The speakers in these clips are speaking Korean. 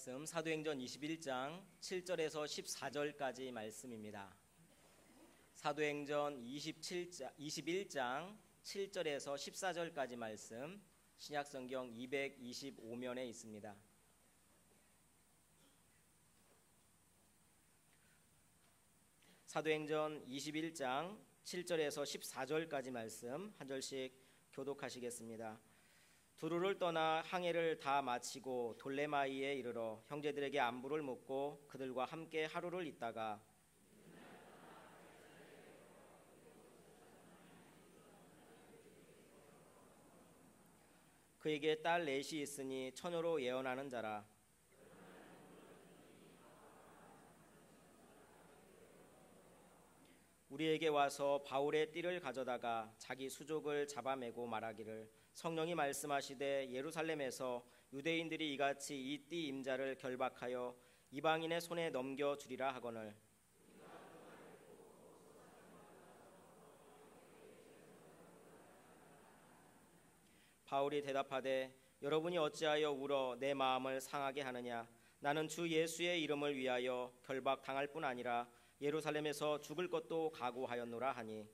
말씀 사도행전 21장 7절에서 14절까지 말씀입니다. 사도행전 21장 7절에서 14절까지 말씀 신약성경 225면에 있습니다. 사도행전 21장 7절에서 14절까지 말씀 한 절씩 교독하시겠습니다. 두루를 떠나 항해를 다 마치고 돌레마이에 이르러 형제들에게 안부를 묻고 그들과 함께 하루를 있다가 그에게 딸 넷이 있으니 처녀로 예언하는 자라. 우리에게 와서 바울의 띠를 가져다가 자기 수족을 잡아매고 말하기를 성령이 말씀하시되 예루살렘에서 유대인들이 이같이 이 띠 임자를 결박하여 이방인의 손에 넘겨주리라 하거늘 바울이 대답하되 여러분이 어찌하여 울어 내 마음을 상하게 하느냐. 나는 주 예수의 이름을 위하여 결박당할 뿐 아니라 예루살렘에서 죽을 것도 각오하였노라 하니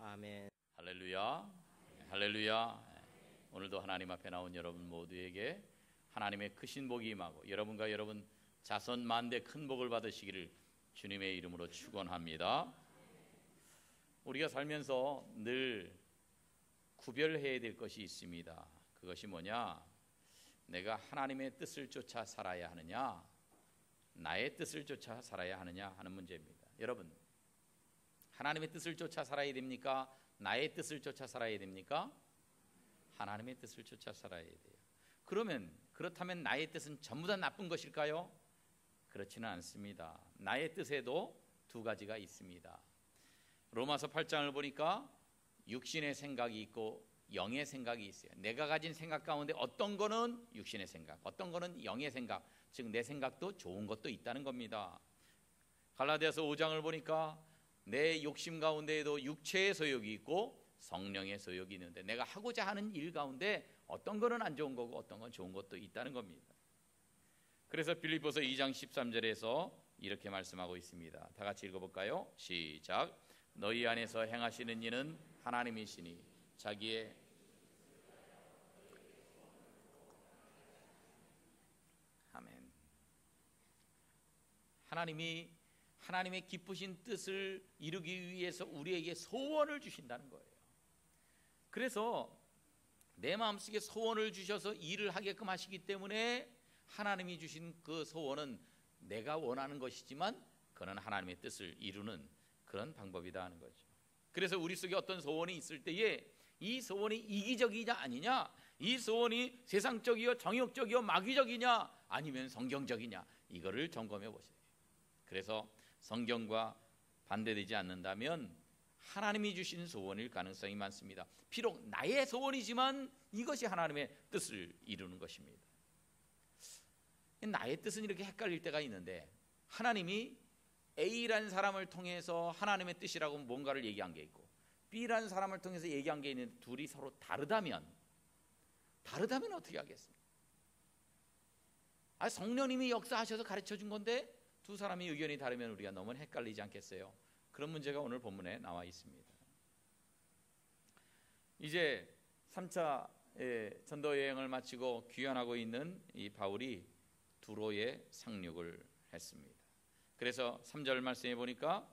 아멘. 할렐루야, 할렐루야. 오늘도 하나님 앞에 나온 여러분 모두에게 하나님의 크신 복이 임하고 여러분과 여러분 자손 만대 큰 복을 받으시기를 주님의 이름으로 축원합니다. 우리가 살면서 늘 구별해야 될 것이 있습니다. 그것이 뭐냐? 내가 하나님의 뜻을 쫓아 살아야 하느냐, 나의 뜻을 쫓아 살아야 하느냐 하는 문제입니다. 여러분, 하나님의 뜻을 쫓아 살아야 됩니까? 나의 뜻을 쫓아 살아야 됩니까? 하나님의 뜻을 쫓아 살아야 돼요. 그렇다면 나의 뜻은 전부 다 나쁜 것일까요? 그렇지는 않습니다. 나의 뜻에도 두 가지가 있습니다. 로마서 8장을 보니까 육신의 생각이 있고 영의 생각이 있어요. 내가 가진 생각 가운데 어떤 거는 육신의 생각, 어떤 거는 영의 생각, 즉 내 생각도 좋은 것도 있다는 겁니다. 갈라디아서 5장을 보니까 내 욕심 가운데에도 육체의 소욕이 있고 성령의 소욕이 있는데 내가 하고자 하는 일 가운데 어떤 거는 안 좋은 거고 어떤 건 좋은 것도 있다는 겁니다. 그래서 빌립보서 2장 13절에서 이렇게 말씀하고 있습니다. 다 같이 읽어볼까요? 시작. 너희 안에서 행하시는 이는 하나님이시니 자기의 아멘. 하나님의 기쁘신 뜻을 이루기 위해서 우리에게 소원을 주신다는 거예요. 그래서 내 마음속에 소원을 주셔서 일을 하게끔 하시기 때문에 하나님이 주신 그 소원은 내가 원하는 것이지만 그는 하나님의 뜻을 이루는 그런 방법이다 하는 거죠. 그래서 우리 속에 어떤 소원이 있을 때에 이 소원이 이기적이냐 아니냐, 이 소원이 세상적이요 정욕적이요 마귀적이냐 아니면 성경적이냐, 이거를 점검해 보세요. 그래서 성경과 반대되지 않는다면 하나님이 주신 소원일 가능성이 많습니다. 비록 나의 소원이지만 이것이 하나님의 뜻을 이루는 것입니다. 나의 뜻은 이렇게 헷갈릴 때가 있는데 하나님이 A라는 사람을 통해서 하나님의 뜻이라고 뭔가를 얘기한 게 있고 B라는 사람을 통해서 얘기한 게 있는데 둘이 서로 다르다면 어떻게 하겠습니까? 성령님이 역사하셔서 가르쳐 준 건데 두 사람이 의견이 다르면 우리가 너무 헷갈리지 않겠어요? 그런 문제가 오늘 본문에 나와 있습니다. 이제 3차 전도 여행을 마치고 귀환하고 있는 이 바울이 두로에 상륙을 했습니다. 그래서 3절 말씀해 보니까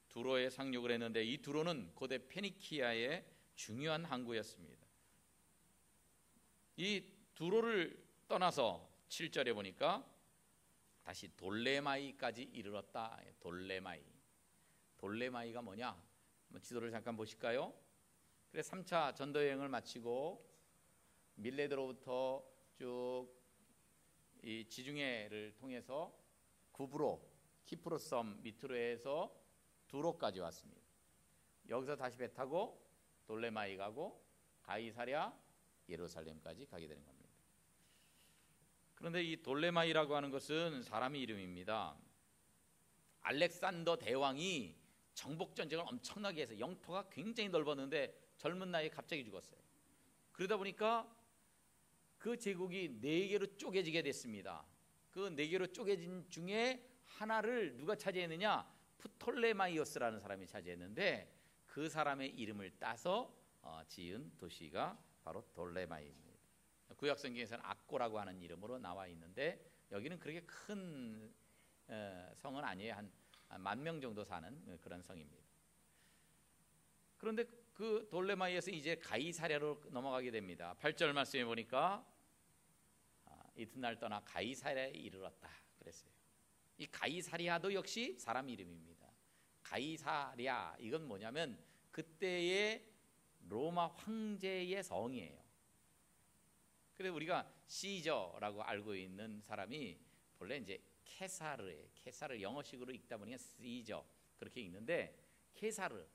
두로에 상륙을 했는데 이 두로는 고대 페니키아의 중요한 항구였습니다. 이 두로를 떠나서 7절에 보니까 다시 돌레마이까지 이르렀다. 돌레마이가 뭐냐? 지도를 잠깐 보실까요? 그래서 3차 전도 여행을 마치고 밀레도로부터 쭉 이 지중해를 통해서 구브로, 키프로스 섬 밑으로 해서 두로까지 왔습니다. 여기서 다시 배 타고 돌레마이 가고 가이사랴, 예루살렘까지 가게 되는 겁니다. 그런데 이 돌레마이라고 하는 것은 사람의 이름입니다. 알렉산더 대왕이 정복 전쟁을 엄청나게 해서 영토가 굉장히 넓었는데 젊은 나이에 갑자기 죽었어요. 그러다 보니까 그 제국이 4개로 쪼개지게 됐습니다. 그 4개로 쪼개진 중에 하나를 누가 차지했느냐? 프톨레마이오스라는 사람이 차지했는데 그 사람의 이름을 따서 지은 도시가 바로 돌레마이입니다. 구약 성경에서는 악고라고 하는 이름으로 나와 있는데 여기는 그렇게 큰 성은 아니에요. 한 10,000명 정도 사는 그런 성입니다. 그런데 그 돌레마이에서 이제 가이사랴로 넘어가게 됩니다. 8절 말씀에 보니까 이튿날 떠나 가이사랴에 이르렀다 그랬어요. 이 가이사랴도 역시 사람 이름입니다. 가이사랴 이건 뭐냐면 그때의 로마 황제의 성이에요. 그래서 우리가 시저라고 알고 있는 사람이 본래 이제 케사르예요. 케사르 영어식으로 읽다 보니까 시저 그렇게 읽는데 케사르가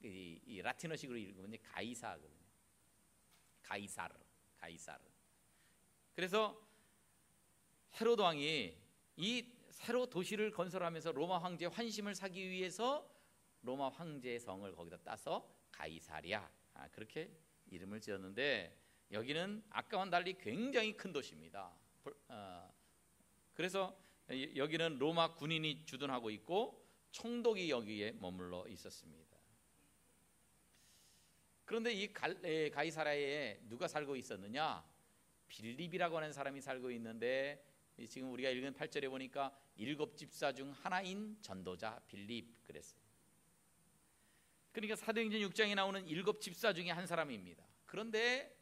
이 라틴어식으로 읽으면 가이사거든요. 가이사르. 그래서 헤로드 왕이 이 새로 도시를 건설하면서 로마 황제 환심을 사기 위해서 로마 황제의 성을 거기다 따서 가이사랴 그렇게 이름을 지었는데 여기는 아까와는 달리 굉장히 큰 도시입니다. 그래서 여기는 로마 군인이 주둔하고 있고 총독이 여기에 머물러 있었습니다. 그런데 이 가이사랴에 누가 살고 있었느냐? 빌립이라고 하는 사람이 살고 있는데 지금 우리가 읽은 8절에 보니까 7집사 중 하나인 전도자 빌립 그랬어요. 그러니까 사도행전 6장에 나오는 7집사 중에 한 사람입니다. 그런데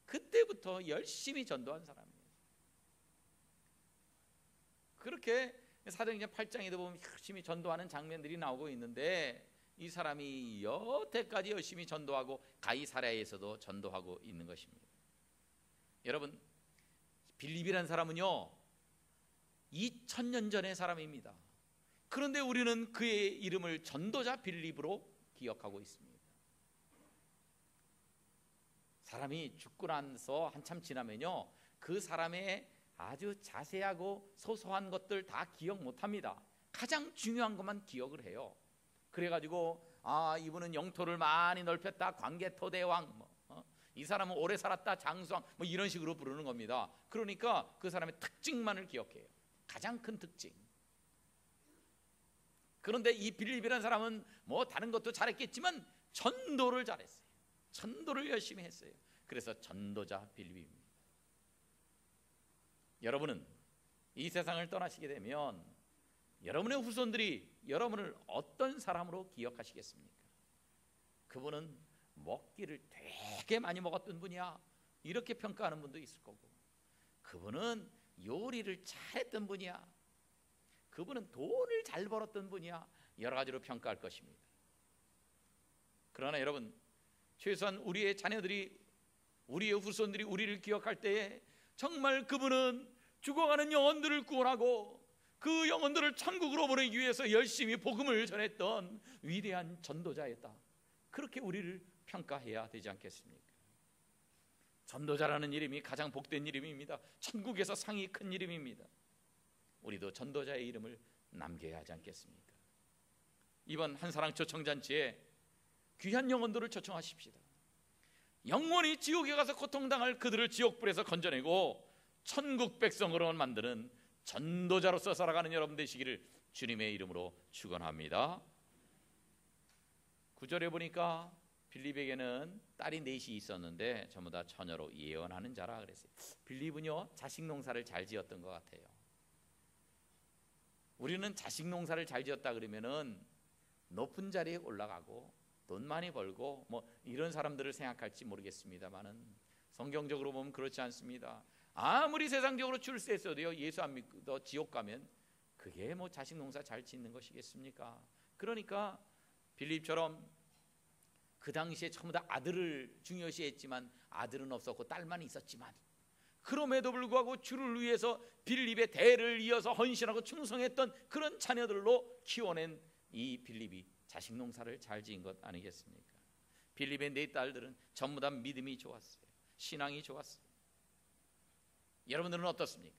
그때부터 열심히 전도한 사람이에요. 그렇게 사도행전 8장에도 보면 열심히 전도하는 장면들이 나오고 있는데 이 사람이 여태까지 열심히 전도하고 가이사랴에서도 전도하고 있는 것입니다. 여러분 빌립이라는 사람은요 2000년 전의 사람입니다. 그런데 우리는 그의 이름을 전도자 빌립으로 기억하고 있습니다. 사람이 죽고 나서 한참 지나면요 그 사람의 아주 자세하고 소소한 것들 다 기억 못합니다. 가장 중요한 것만 기억을 해요. 그래가지고 이분은 영토를 많이 넓혔다 광개토대왕 이 사람은 오래 살았다 장수왕 이런 식으로 부르는 겁니다. 그러니까 그 사람의 특징만을 기억해요. 가장 큰 특징. 그런데 이 빌립이라는 사람은 뭐 다른 것도 잘했겠지만 전도를 잘했어요. 전도를 열심히 했어요. 그래서 전도자 빌립입니다. 여러분은 이 세상을 떠나시게 되면 여러분의 후손들이 여러분을 어떤 사람으로 기억하시겠습니까? 그분은 먹기를 되게 많이 먹었던 분이야 이렇게 평가하는 분도 있을 거고, 그분은 요리를 잘했던 분이야, 그분은 돈을 잘 벌었던 분이야, 여러 가지로 평가할 것입니다. 그러나 여러분, 최소한 우리의 자녀들이, 우리의 후손들이 우리를 기억할 때에 정말 그분은 죽어가는 영혼들을 구원하고 그 영혼들을 천국으로 보내기 위해서 열심히 복음을 전했던 위대한 전도자였다, 그렇게 우리를 평가해야 되지 않겠습니까? 전도자라는 이름이 가장 복된 이름입니다. 천국에서 상이 큰 이름입니다. 우리도 전도자의 이름을 남겨야 하지 않겠습니까? 이번 한사랑 초청잔치에 귀한 영혼들을 초청하십시다. 영원히 지옥에 가서 고통당할 그들을 지옥불에서 건져내고 천국 백성으로 만드는 전도자로서 살아가는 여러분 되시기를 주님의 이름으로 축원합니다. 9절에 보니까 빌립에게는 딸이 넷이 있었는데 전부 다 처녀로 예언하는 자라 그랬어요. 빌립은요 자식 농사를 잘 지었던 것 같아요. 우리는 자식 농사를 잘 지었다 그러면은 높은 자리에 올라가고 돈 많이 벌고 뭐 이런 사람들을 생각할지 모르겠습니다만은 성경적으로 보면 그렇지 않습니다. 아무리 세상적으로 출세했어도요, 예수 안 믿고 지옥 가면 그게 뭐 자식 농사 잘 짓는 것이겠습니까? 그러니까 빌립처럼 그 당시에 전부 다 아들을 중요시했지만 아들은 없었고 딸만 있었지만 그럼에도 불구하고 주를 위해서 빌립의 대를 이어서 헌신하고 충성했던 그런 자녀들로 키워낸 이 빌립이 자식 농사를 잘 지은 것 아니겠습니까? 빌립의 네 딸들은 전부 다 믿음이 좋았어요. 신앙이 좋았어요. 여러분들은 어떻습니까?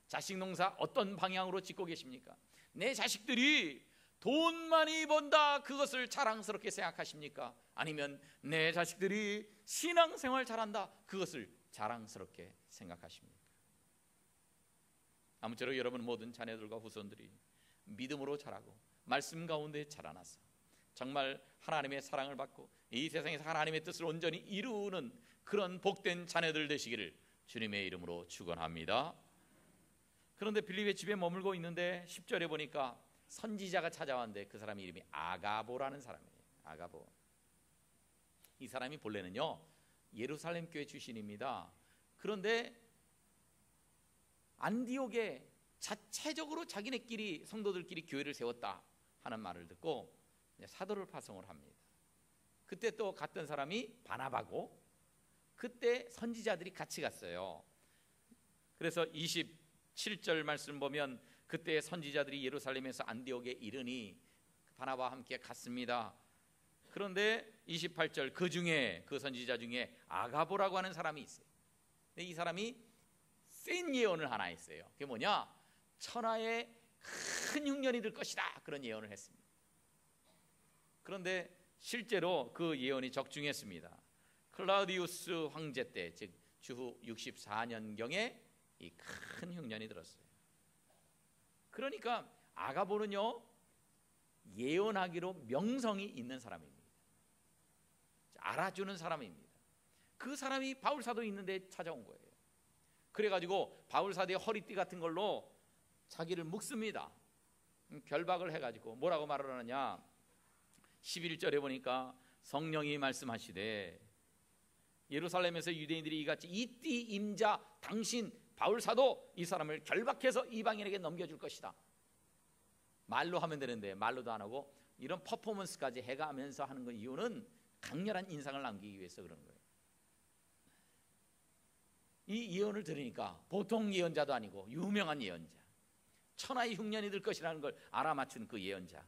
자식 농사 어떤 방향으로 짓고 계십니까? 내 자식들이 돈 많이 번다 그것을 자랑스럽게 생각하십니까? 아니면 내 자식들이 신앙생활 잘한다 그것을 자랑스럽게 생각하십니까? 아무쪼록 여러분 모든 자녀들과 후손들이 믿음으로 자라고 말씀 가운데 자라나서 정말 하나님의 사랑을 받고 이 세상에서 하나님의 뜻을 온전히 이루는 그런 복된 자녀들 되시기를 주님의 이름으로 축원합니다. 그런데 빌립의 집에 머물고 있는데 10절에 보니까 선지자가 찾아왔는데 그 사람 이름이 아가보라는 사람이에요. 아가보. 이 사람이 본래는요 예루살렘 교회 출신입니다. 그런데 안디옥에 자체적으로 자기네끼리 성도들끼리 교회를 세웠다 하는 말을 듣고 사도를 파송을 합니다. 그때 또 갔던 사람이 바나바고 그때 선지자들이 같이 갔어요. 그래서 27절 말씀 보면 그때 선지자들이 예루살렘에서 안디옥에 이르니 바나바와 함께 갔습니다. 그런데 28절 그 중에 그 선지자 중에 아가보라고 하는 사람이 있어요. 근데 이 사람이 센 예언을 하나 했어요. 그게 뭐냐? 천하에 큰 흉년이 들 것이다 그런 예언을 했습니다. 그런데 실제로 그 예언이 적중했습니다. 클라우디우스 황제 때 즉 주후 64년경에 이 큰 흉년이 들었어요. 그러니까 아가보는요 예언하기로 명성이 있는 사람입니다. 알아주는 사람입니다. 그 사람이 바울사도 있는데 찾아온 거예요. 그래가지고 바울사도의 허리띠 같은 걸로 자기를 묶습니다. 결박을 해가지고 뭐라고 말을 하느냐 11절에 보니까 성령이 말씀하시되 예루살렘에서 유대인들이 이같이 이띠 임자 당신 바울사도 이 사람을 결박해서 이방인에게 넘겨줄 것이다. 말로 하면 되는데 말로도 안 하고 이런 퍼포먼스까지 해가면서 하는 그 이유는 강렬한 인상을 남기기 위해서 그런 거예요. 이 예언을 들으니까 보통 예언자도 아니고 유명한 예언자, 천하의 흉년이 들 것이라는 걸 알아맞춘 그 예언자,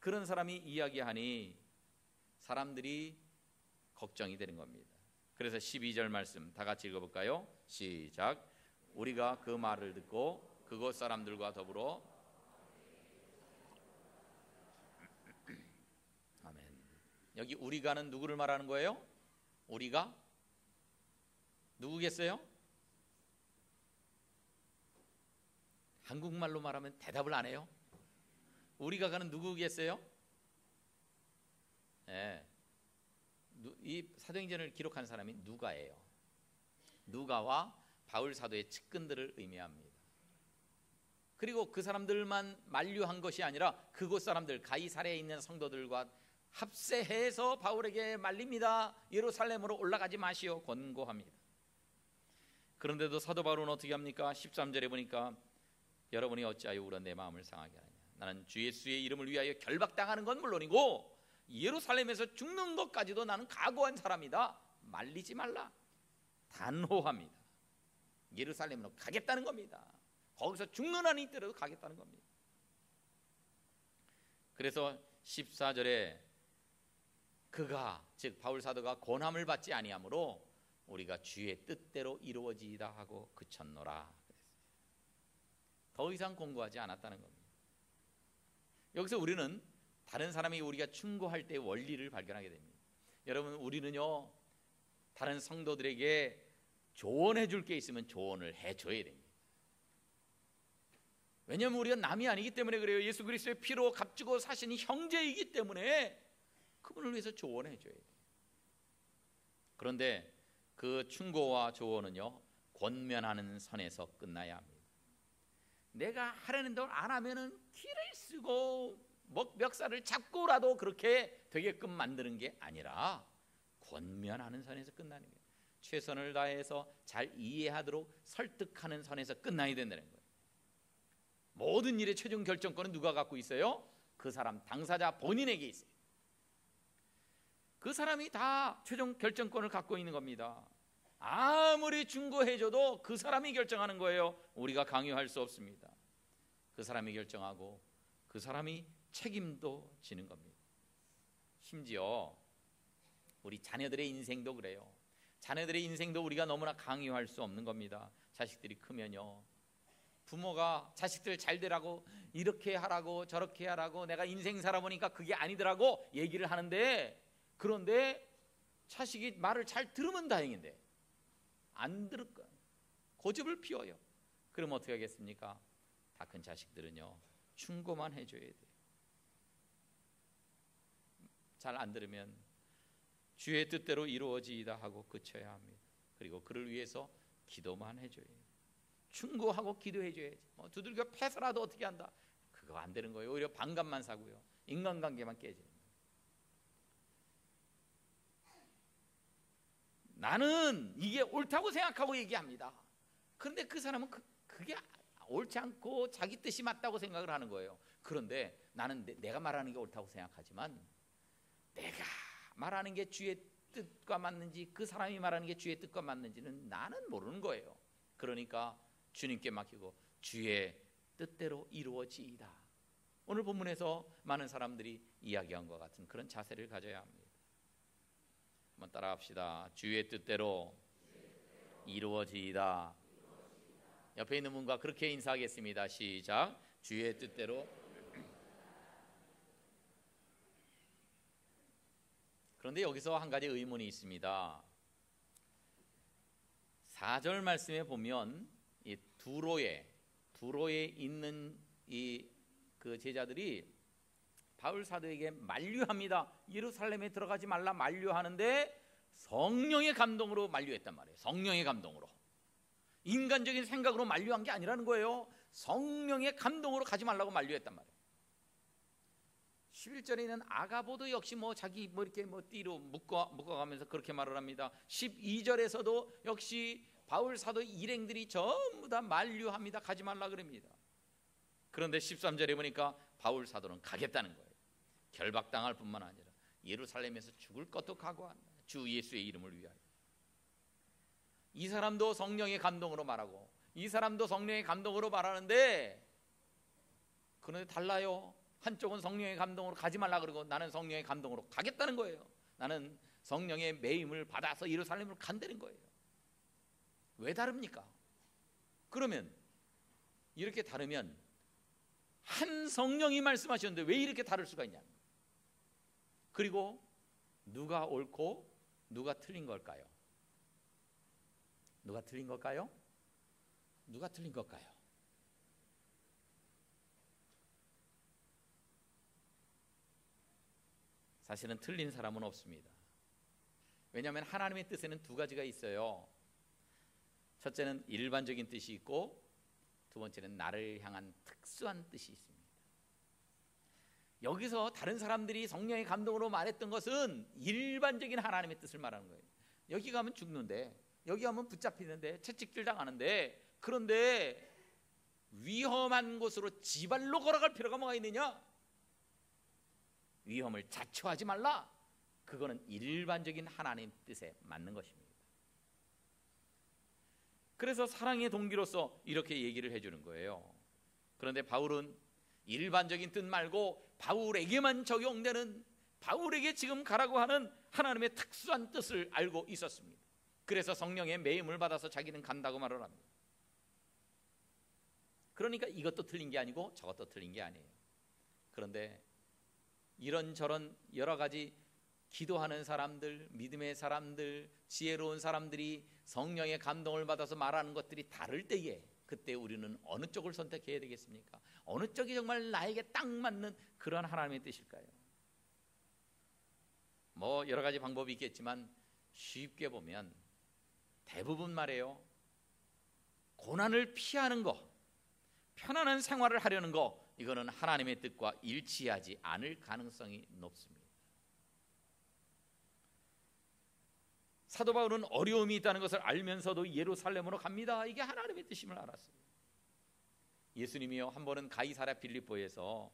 그런 사람이 이야기하니 사람들이 걱정이 되는 겁니다. 그래서 12절 말씀 다 같이 읽어볼까요? 시작. 우리가 그 말을 듣고 그곳 사람들과 더불어 아멘. 여기 우리가는 누구를 말하는 거예요? 우리가 누구겠어요? 한국말로 말하면 대답을 안 해요. 우리가는 누구겠어요? 네. 이 사도행전을 기록한 사람이 누가예요. 누가와 바울 사도의 측근들을 의미합니다. 그리고 그 사람들만 만류한 것이 아니라 그곳 사람들 가이사랴에 있는 성도들과 합세해서 바울에게 말립니다. 예루살렘으로 올라가지 마시오 권고합니다. 그런데도 사도 바울은 어떻게 합니까? 13절에 보니까 여러분이 어찌하여 울어 내 마음을 상하게 하느냐. 나는 주 예수의 이름을 위하여 결박당하는 건 물론이고 예루살렘에서 죽는 것까지도 나는 각오한 사람이다. 말리지 말라. 단호합니다. 예루살렘으로 가겠다는 겁니다. 거기서 죽는 한이 있더라도 가겠다는 겁니다. 그래서 14절에 그가 즉 바울 사도가 권함을 받지 아니하므로 우리가 주의 뜻대로 이루어지이다 하고 그쳤노라. 더 이상 공고하지 않았다는 겁니다. 여기서 우리는 다른 사람이 우리가 충고할 때의 원리를 발견하게 됩니다. 여러분 우리는요 다른 성도들에게 조언해 줄 게 있으면 조언을 해줘야 됩니다. 왜냐하면 우리가 남이 아니기 때문에 그래요. 예수 그리스도의 피로 값주고 사신 형제이기 때문에 그분을 위해서 조언해 줘야 돼요. 그런데 그 충고와 조언은요 권면하는 선에서 끝나야 합니다. 내가 하려는 대로 안 하면은 길을 쓰고 멱살을 잡고라도 그렇게 되게끔 만드는 게 아니라 권면하는 선에서 끝나는 거예요. 최선을 다해서 잘 이해하도록 설득하는 선에서 끝나야 된다는 거예요. 모든 일의 최종 결정권은 누가 갖고 있어요? 그 사람 당사자 본인에게 있어요. 그 사람이 다 최종 결정권을 갖고 있는 겁니다. 아무리 충고해줘도 그 사람이 결정하는 거예요. 우리가 강요할 수 없습니다. 그 사람이 결정하고 그 사람이 책임도 지는 겁니다. 심지어 우리 자녀들의 인생도 그래요. 자녀들의 인생도 우리가 너무나 강요할 수 없는 겁니다. 자식들이 크면요 부모가 자식들 잘 되라고 이렇게 하라고 저렇게 하라고 내가 인생 살아보니까 그게 아니더라고 얘기를 하는데, 그런데 자식이 말을 잘 들으면 다행인데 안 들을 거야. 고집을 피워요. 그럼 어떻게 하겠습니까? 다 큰 자식들은요, 충고만 해줘야 돼요. 잘 안 들으면 주의 뜻대로 이루어지이다 하고 그쳐야 합니다. 그리고 그를 위해서 기도만 해줘야 해요. 충고하고 기도해줘야지. 뭐 두들겨 패서라도 어떻게 한다, 그거 안 되는 거예요. 오히려 반감만 사고요, 인간관계만 깨져요. 나는 이게 옳다고 생각하고 얘기합니다. 그런데 그 사람은 그게 옳지 않고 자기 뜻이 맞다고 생각을 하는 거예요. 그런데 나는 내가 말하는 게 옳다고 생각하지만 내가 말하는 게 주의 뜻과 맞는지 그 사람이 말하는 게 주의 뜻과 맞는지는 나는 모르는 거예요. 그러니까 주님께 맡기고 주의 뜻대로 이루어지이다. 오늘 본문에서 많은 사람들이 이야기한 것 같은 그런 자세를 가져야 합니다. 한번 따라합시다. 주의 뜻대로 이루어지이다. 옆에 있는 분과 그렇게 인사하겠습니다. 시작. 주의 뜻대로. 그런데 여기서 한 가지 의문이 있습니다. 4절 말씀에 보면 이 두로에 있는 이 그 제자들이 바울 사도에게 만류합니다. 예루살렘에 들어가지 말라 만류하는데 성령의 감동으로 만류했단 말이에요. 성령의 감동으로. 인간적인 생각으로 만류한 게 아니라는 거예요. 성령의 감동으로 가지 말라고 만류했단 말이에요. 11절에 있는 아가보도 역시 자기 이렇게 띠로 묶어가면서 그렇게 말을 합니다. 12절에서도 역시 바울 사도 일행들이 전부 다 만류합니다. 가지 말라 그럽니다. 그런데 13절에 보니까 바울 사도는 가겠다는 거예요. 결박당할 뿐만 아니라 예루살렘에서 죽을 것도 각오한다. 주 예수의 이름을 위하여. 이 사람도 성령의 감동으로 말하고 이 사람도 성령의 감동으로 말하는데, 그런데 달라요. 한쪽은 성령의 감동으로 가지 말라 그러고 나는 성령의 감동으로 가겠다는 거예요. 나는 성령의 매임을 받아서 예루살렘을 간다는 거예요. 왜 다릅니까? 그러면 이렇게 다르면 한 성령이 말씀하셨는데 왜 이렇게 다를 수가 있냐? 그리고 누가 옳고 누가 틀린 걸까요? 누가 틀린 걸까요? 누가 틀린 걸까요? 사실은 틀린 사람은 없습니다. 왜냐하면 하나님의 뜻에는 두 가지가 있어요. 첫째는 일반적인 뜻이 있고 두 번째는 나를 향한 특수한 뜻이 있습니다. 여기서 다른 사람들이 성령의 감동으로 말했던 것은 일반적인 하나님의 뜻을 말하는 거예요. 여기 가면 죽는데, 여기 가면 붙잡히는데, 채찍질 당하는데, 그런데 위험한 곳으로 지발로 걸어갈 필요가 뭐가 있느냐? 위험을 자초하지 말라. 그거는 일반적인 하나님 뜻에 맞는 것입니다. 그래서 사랑의 동기로서 이렇게 얘기를 해주는 거예요. 그런데 바울은 일반적인 뜻 말고 바울에게만 적용되는, 바울에게 지금 가라고 하는 하나님의 특수한 뜻을 알고 있었습니다. 그래서 성령의 매임을 받아서 자기는 간다고 말을 합니다. 그러니까 이것도 틀린 게 아니고 저것도 틀린 게 아니에요. 그런데 이런저런 여러 가지 기도하는 사람들, 믿음의 사람들, 지혜로운 사람들이 성령의 감동을 받아서 말하는 것들이 다를 때에 그때 우리는 어느 쪽을 선택해야 되겠습니까? 어느 쪽이 정말 나에게 딱 맞는 그런 하나님의 뜻일까요? 여러 가지 방법이 있겠지만 쉽게 보면 대부분 말이에요. 고난을 피하는 거, 편안한 생활을 하려는 거, 이거는 하나님의 뜻과 일치하지 않을 가능성이 높습니다. 사도 바울은 어려움이 있다는 것을 알면서도 예루살렘으로 갑니다. 이게 하나님의 뜻임을 알았어요. 예수님이요, 한 번은 가이사랴 빌립보에서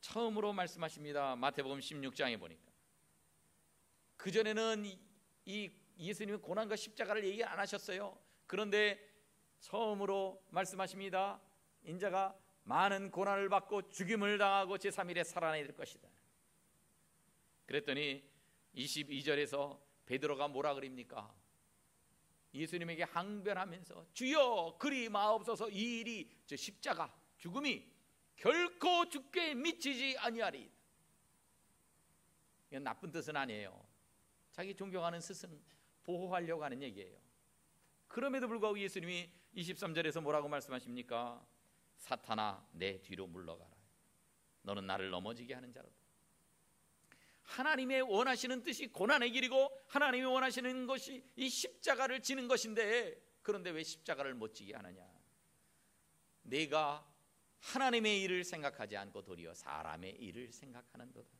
처음으로 말씀하십니다. 마태복음 16장에 보니까. 그전에는 이 예수님이 고난과 십자가를 얘기 안 하셨어요. 그런데 처음으로 말씀하십니다. 인자가 많은 고난을 받고 죽임을 당하고 제3일에 살아날 것이다. 그랬더니 22절에서 베드로가 뭐라 그럽니까? 예수님에게 항변하면서 주여 그리 마옵소서, 이 일이, 저 십자가 죽음이 결코 죽게 미치지 아니하리. 이건 나쁜 뜻은 아니에요. 자기 존경하는 스승 보호하려고 하는 얘기예요. 그럼에도 불구하고 예수님이 23절에서 뭐라고 말씀하십니까? 사탄아 내 뒤로 물러가라. 너는 나를 넘어지게 하는 자로다. 하나님의 원하시는 뜻이 고난의 길이고 하나님이 원하시는 것이 이 십자가를 지는 것인데, 그런데 왜 십자가를 못 지게 하느냐? 내가 하나님의 일을 생각하지 않고 도리어 사람의 일을 생각하는도다.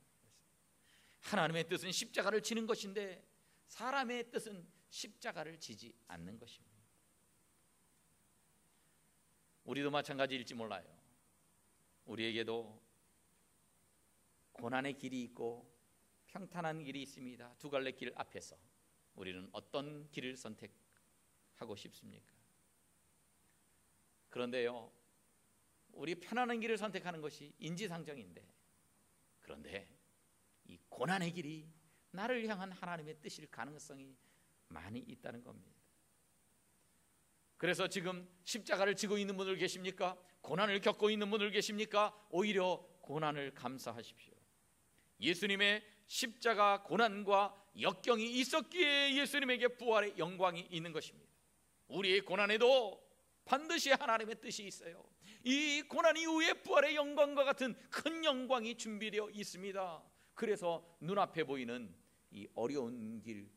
하나님의 뜻은 십자가를 지는 것인데 사람의 뜻은 십자가를 지지 않는 것입니다. 우리도 마찬가지일지 몰라요. 우리에게도 고난의 길이 있고 평탄한 길이 있습니다. 두 갈래 길 앞에서 우리는 어떤 길을 선택하고 싶습니까? 그런데요, 우리 편안한 길을 선택하는 것이 인지상정인데, 그런데 이 고난의 길이 나를 향한 하나님의 뜻일 가능성이 많이 있다는 겁니다. 그래서 지금 십자가를 지고 있는 분들 계십니까? 고난을 겪고 있는 분들 계십니까? 오히려 고난을 감사하십시오. 예수님의 십자가 고난과 역경이 있었기에 예수님에게 부활의 영광이 있는 것입니다. 우리의 고난에도 반드시 하나님의 뜻이 있어요. 이 고난 이후에 부활의 영광과 같은 큰 영광이 준비되어 있습니다. 그래서 눈앞에 보이는 이 어려운 길,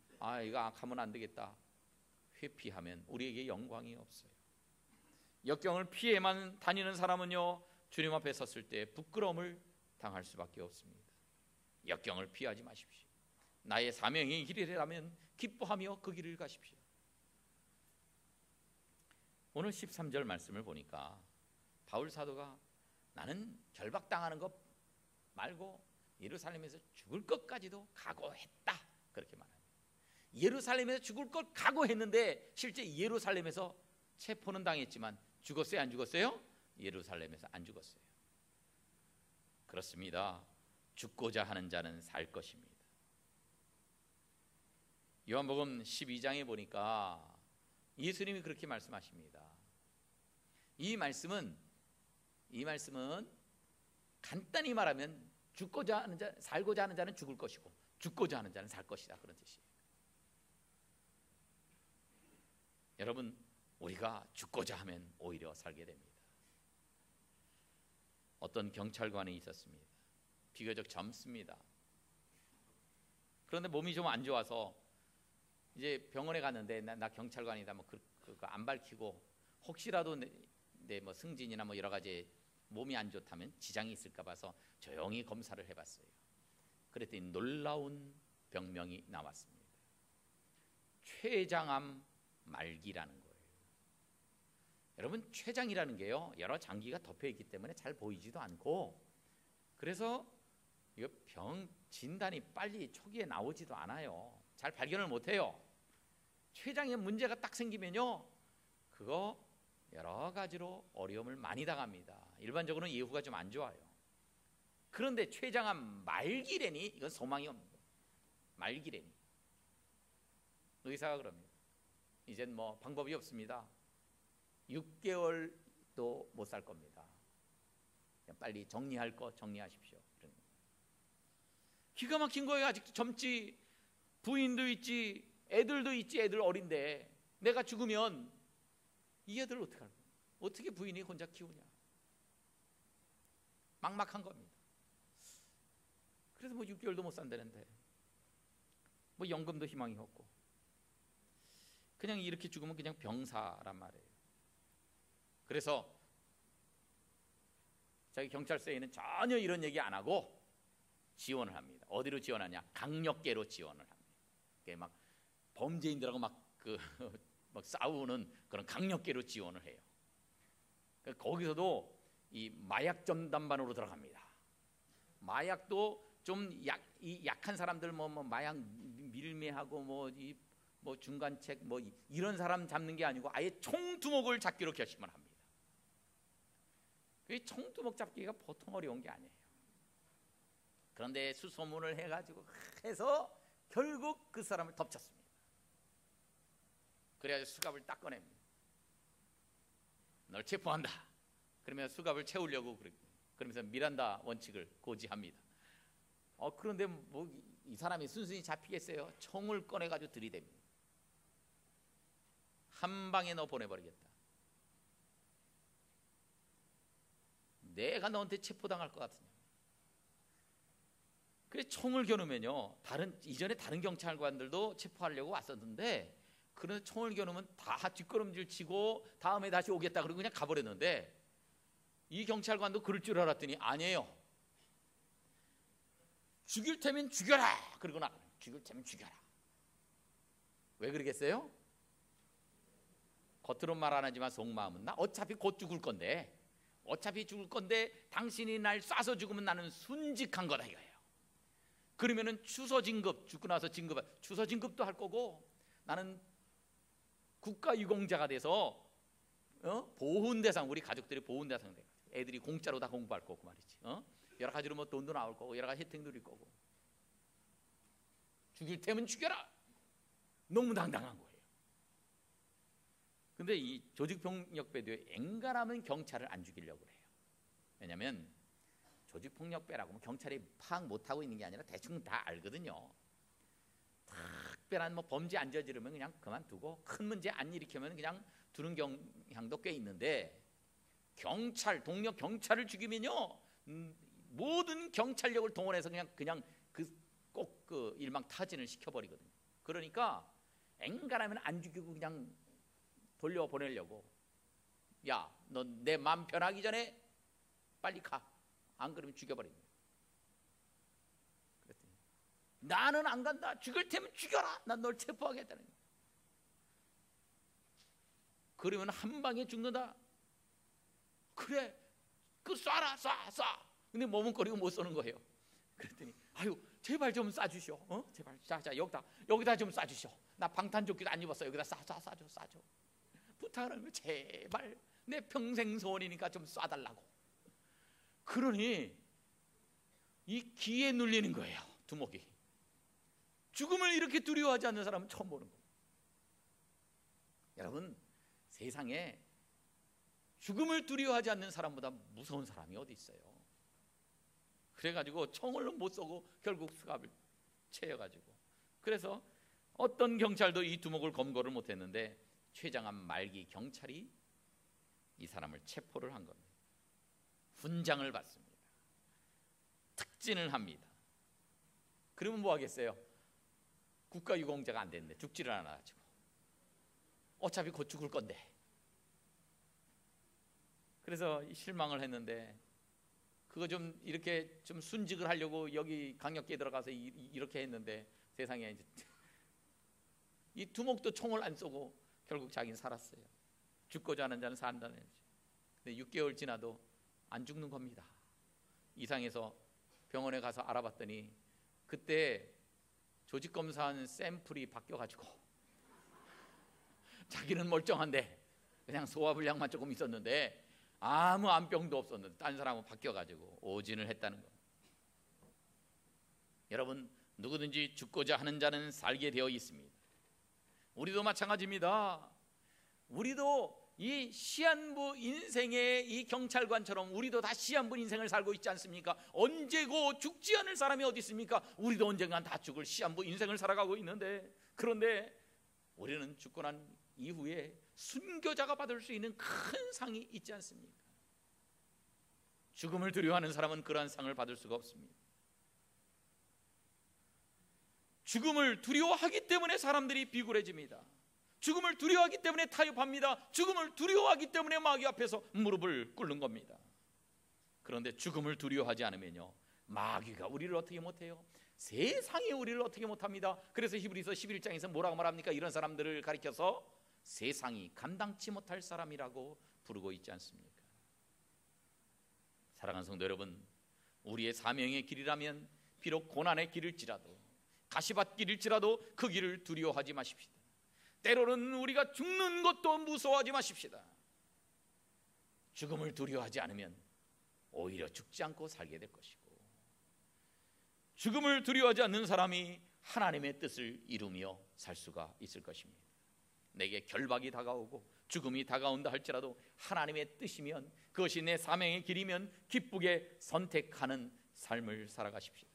이거 가면 안 되겠다, 회피하면 우리에게 영광이 없어요. 역경을 피해만 다니는 사람은요, 주님 앞에 섰을 때 부끄러움을 당할 수밖에 없습니다. 역경을 피하지 마십시오. 나의 사명의 길이라면 기뻐하며 그 길을 가십시오. 오늘 13절 말씀을 보니까 바울 사도가 나는 결박당하는 것 말고 예루살렘에서 죽을 것까지도 각오했다, 그렇게 말합니다. 예루살렘에서 죽을 것 각오했는데 실제 예루살렘에서 체포는 당했지만 죽었어요, 안 죽었어요? 예루살렘에서 안 죽었어요. 그렇습니다. 죽고자 하는 자는 살 것입니다. 요한복음 12장에 보니까 예수님이 그렇게 말씀하십니다. 이 말씀은 간단히 말하면 죽고자 하는 자, 살고자 하는 자는 죽을 것이고 죽고자 하는 자는 살 것이다, 그런 뜻이에요. 여러분, 우리가 죽고자 하면 오히려 살게 됩니다. 어떤 경찰관이 있었습니다. 비교적 젊습니다. 그런데 몸이 좀 안 좋아서 이제 병원에 갔는데 나 경찰관이다 뭐 그거 안 밝히고 혹시라도 내 뭐 승진이나 뭐 여러 가지 몸이 안 좋다면 지장이 있을까 봐서 조용히 검사를 해봤어요. 그랬더니 놀라운 병명이 나왔습니다. 췌장암 말기라는 거예요. 여러분, 췌장이라는 게요, 여러 장기가 덮여 있기 때문에 잘 보이지도 않고, 그래서 이거 병 진단이 빨리 초기에 나오지도 않아요. 잘 발견을 못해요. 췌장에 문제가 딱 생기면요, 그거 여러 가지로 어려움을 많이 당합니다. 일반적으로는 예후가 좀 안 좋아요. 그런데 췌장암 말기래니 이건 소망이 없는 거예요. 말기래니. 의사가 그럽니다. 이젠 뭐 방법이 없습니다. 6개월도 못 살 겁니다. 빨리 정리할 거 정리하십시오. 기가 막힌 거예요. 아직도 젊지, 부인도 있지, 애들도 있지. 애들 어린데 내가 죽으면 이 애들 어떻게 할까? 어떻게 부인이 혼자 키우냐? 막막한 겁니다. 그래서 뭐 6개월도 못 산다는데 뭐 연금도 희망이 없고 그냥 이렇게 죽으면 그냥 병사란 말이에요. 그래서 자기 경찰서에는 전혀 이런 얘기 안 하고 지원을 합니다. 어디로 지원하냐? 강력계로 지원을 합니다. 그게 막 범죄인들하고 막 싸우는 그런 강력계로 지원을 해요. 거기서도 이 마약 전담반으로 들어갑니다. 마약도 좀 약한 사람들 뭐 마약 밀매하고 뭐 중간책 뭐 이런 사람 잡는 게 아니고 아예 총두목을 잡기로 결심을 합니다. 그 총두목 잡기가 보통 어려운 게 아니에요. 그런데 수소문을 해가지고 해서 결국 그 사람을 덮쳤습니다. 그래야 수갑을 딱 꺼냅니다. 널 체포한다. 그러면 수갑을 채우려고 그러면서 미란다 원칙을 고지합니다. 그런데 뭐 이 사람이 순순히 잡히겠어요? 총을 꺼내가지고 들이댑니다. 한 방에 너 보내버리겠다. 내가 너한테 체포당할 것 같으냐. 그래서 총을 겨누면요, 이전에 다른 경찰관들도 체포하려고 왔었는데, 그런 총을 겨누면 다 뒷걸음질 치고 다음에 다시 오겠다 그러고 그냥 가버렸는데, 이 경찰관도 그럴 줄 알았더니 아니에요. 죽일 테면 죽여라. 그러고 나 죽일 테면 죽여라. 왜 그러겠어요? 겉으로 말 안 하지만 속마음은 나 어차피 곧 죽을 건데, 당신이 날 쏴서 죽으면 나는 순직한 거다 이거예요. 그러면은 추서 진급, 죽고 나서 추서 진급도 할 거고, 나는 국가 유공자가 돼서 보훈 대상, 우리 가족들이 보훈 대상 돼. 애들이 공짜로 다 공부할 거고 말이지. 여러 가지로 뭐 돈도 나올 거고 여러 가지 혜택 누릴 거고. 죽일 테면 죽여라. 너무 당당한 거예요. 근데 이 조직폭력배도 앵간하면 경찰을 안 죽이려고 그래요. 왜냐하면 조직폭력배라고 하면 경찰이 파악 못하고 있는 게 아니라 대충 다 알거든요. 특별한 뭐 범죄 안 저지르면 그냥 그만두고, 큰 문제 안 일으키면 그냥 두는 경향도 꽤 있는데, 동력 경찰을 죽이면요, 모든 경찰력을 동원해서 그냥 꼭 그 일망타진을 시켜버리거든요. 그러니까 앵간하면 안 죽이고 그냥 돌려보내려고, 야, 너 내 마음 편하기 전에 빨리 가. 안 그러면 죽여버립니다. 그랬더니 나는 안 간다. 죽일 테면 죽여라. 난 널 체포하겠다는 거야. 그러면 한 방에 죽는다. 그래, 그 쏴라, 쏴. 근데 머뭇거리고 못 쏘는 거예요. 그랬더니 아유, 제발 좀 쏴주시오. 제발, 자 여기다 좀 쏴주시오. 나 방탄조끼도 안 입었어. 여기다 쏴줘. 부탁하는 거, 제발, 내 평생 소원이니까 좀 쏴달라고. 그러니 이 기에 눌리는 거예요, 두목이. 죽음을 이렇게 두려워하지 않는 사람은 처음 보는 거예요. 여러분, 세상에 죽음을 두려워하지 않는 사람보다 무서운 사람이 어디 있어요? 그래가지고 총을 못 쏘고 결국 수갑을 채여가지고, 그래서 어떤 경찰도 이 두목을 검거를 못했는데 최장암 말기 경찰이 이 사람을 체포를 한 겁니다. 훈장을 받습니다. 특진을 합니다. 그러면 뭐 하겠어요? 국가유공자가 안 됐는데 죽지를 않아가지고 어차피 곧 죽을 건데. 그래서 실망을 했는데, 그거 좀 이렇게 좀 순직을 하려고 여기 강력계에 들어가서 이렇게 했는데, 세상에 이제 이 두목도 총을 안 쏘고 결국 자기는 살았어요. 죽고자 하는 자는 산다는 거죠. 근데 6개월 지나도 안 죽는 겁니다. 이상해서 병원에 가서 알아봤더니 그때 조직검사한 샘플이 바뀌어가지고 자기는 멀쩡한데 그냥 소화불량만 조금 있었는데 아무 암병도 없었는데 딴 사람은 바뀌어가지고 오진을 했다는 거. 여러분, 누구든지 죽고자 하는 자는 살게 되어 있습니다. 우리도 마찬가지입니다. 우리도 이 시한부 인생의 이 경찰관처럼 우리도 다 시한부 인생을 살고 있지 않습니까? 언제고 죽지 않을 사람이 어디 있습니까? 우리도 언젠간 다 죽을 시한부 인생을 살아가고 있는데, 그런데 우리는 죽고 난 이후에 순교자가 받을 수 있는 큰 상이 있지 않습니까? 죽음을 두려워하는 사람은 그러한 상을 받을 수가 없습니다. 죽음을 두려워하기 때문에 사람들이 비굴해집니다. 죽음을 두려워하기 때문에 타협합니다. 죽음을 두려워하기 때문에 마귀 앞에서 무릎을 꿇는 겁니다. 그런데 죽음을 두려워하지 않으면요, 마귀가 우리를 어떻게 못해요? 세상이 우리를 어떻게 못합니다. 그래서 히브리서 11장에서 뭐라고 말합니까? 이런 사람들을 가리켜서 세상이 감당치 못할 사람이라고 부르고 있지 않습니까? 사랑하는 성도 여러분, 우리의 사명의 길이라면 비록 고난의 길일지라도, 가시밭길일지라도 그 길을 두려워하지 마십시다. 때로는 우리가 죽는 것도 무서워하지 마십시다. 죽음을 두려워하지 않으면 오히려 죽지 않고 살게 될 것이고, 죽음을 두려워하지 않는 사람이 하나님의 뜻을 이루며 살 수가 있을 것입니다. 내게 결박이 다가오고 죽음이 다가온다 할지라도 하나님의 뜻이면, 그것이 내 사명의 길이면 기쁘게 선택하는 삶을 살아가십시오.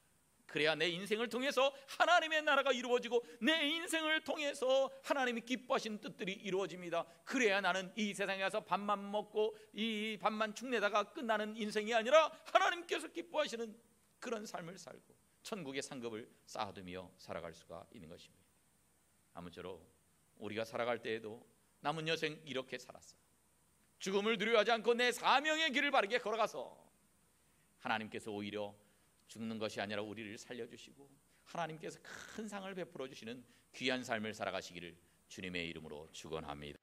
그래야 내 인생을 통해서 하나님의 나라가 이루어지고 내 인생을 통해서 하나님이 기뻐하시는 뜻들이 이루어집니다. 그래야 나는 이 세상에 가서 밥만 먹고 이 밥만 축내다가 끝나는 인생이 아니라 하나님께서 기뻐하시는 그런 삶을 살고 천국의 상급을 쌓아두며 살아갈 수가 있는 것입니다. 아무쪼록 우리가 살아갈 때에도 남은 여생 이렇게 살았어. 죽음을 두려워하지 않고 내 사명의 길을 바르게 걸어가서 하나님께서 오히려 죽는 것이 아니라 우리를 살려주시고 하나님께서 큰 상을 베풀어 주시는 귀한 삶을 살아가시기를 주님의 이름으로 축원합니다.